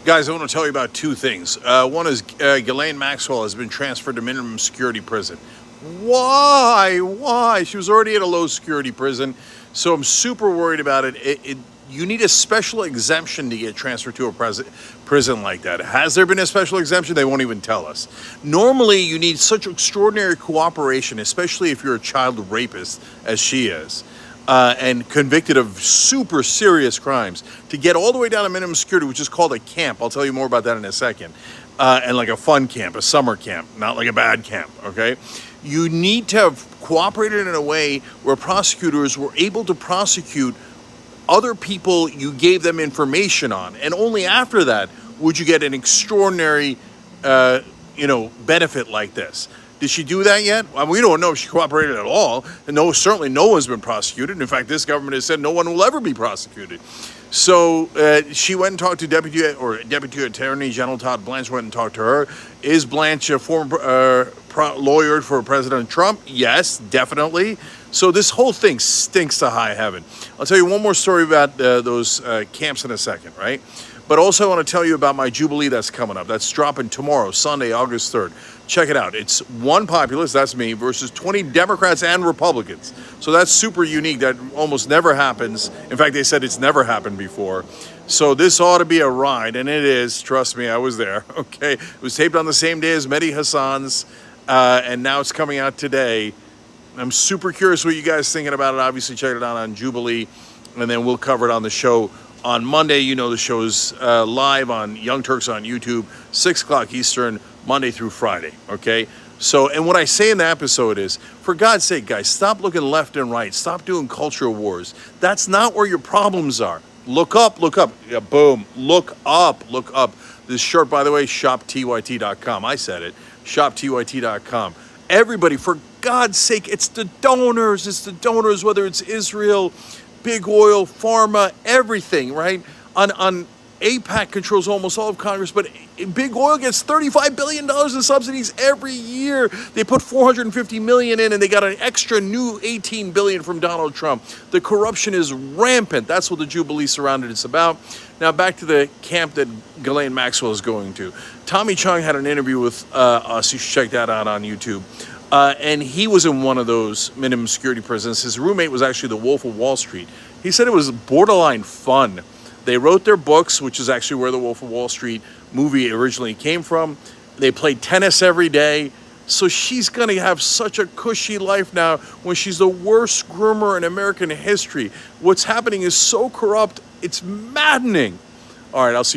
Guys, I want to tell you about two things. One is Ghislaine Maxwell has been transferred to minimum security prison. Why? She was already at a low security prison, so I'm super worried about it. You need a special exemption to get transferred to a prison like that. Has there been a special exemption? They won't even tell us. Normally, you need such extraordinary cooperation, especially if you're a child rapist, as she is, and convicted of super serious crimes, to get all the way down to minimum security, which is called a camp. I'll tell you more about that in a second. And like a fun camp, a summer camp, not like a bad camp, okay? You need to have cooperated in a way where prosecutors were able to prosecute other people you gave them information on, and only after that would you get an extraordinary, benefit like this. Did she do that yet? Well, we don't know if she cooperated at all, and certainly no one's been prosecuted. In fact, this government has said no one will ever be prosecuted. So she went and talked to Deputy Attorney General Todd Blanche. Went and talked to her. Is Blanche a former lawyer for President Trump? Yes, definitely. So this whole thing stinks to high heaven. I'll tell you one more story about those camps in a second, right? But also I want to tell you about my Jubilee that's coming up. That's dropping tomorrow, Sunday, August 3rd. Check it out. It's one populist, that's me, versus 20 Democrats and Republicans. So that's super unique. That almost never happens. In fact, they said it's never happened before. So this ought to be a ride, and it is. Trust me, I was there, okay? It was taped on the same day as Mehdi Hassan's, and now it's coming out today. I'm super curious what you guys thinking about it. Obviously, check it out on Jubilee, and then we'll cover it on the show on Monday. You know the show's live on Young Turks on YouTube, 6 o'clock Eastern, Monday through Friday, okay? So, and what I say in the episode is, for God's sake, guys, stop looking left and right. Stop doing culture wars. That's not where your problems are. Look up. Yeah, boom. Look up. This shirt, by the way, shoptyt.com. I said it. Shoptyt.com. Everybody, for God's sake, it's the donors, whether it's Israel, big oil, pharma, everything, right? On AIPAC controls almost all of Congress, but big oil gets $35 billion in subsidies every year. They put $450 million in, and they got an extra new $18 billion from Donald Trump. The corruption is rampant. That's what the Jubilee surrounded it's about. Now back to the camp that Ghislaine Maxwell is going to. Tommy Chong had an interview with us. You should check that out on YouTube. And he was in one of those minimum security prisons. His roommate was actually the Wolf of Wall Street. He said it was borderline fun. They wrote their books, which is actually where the Wolf of Wall Street movie originally came from. They played tennis every day. So she's going to have such a cushy life now when she's the worst groomer in American history. What's happening is so corrupt, it's maddening. All right, I'll see you.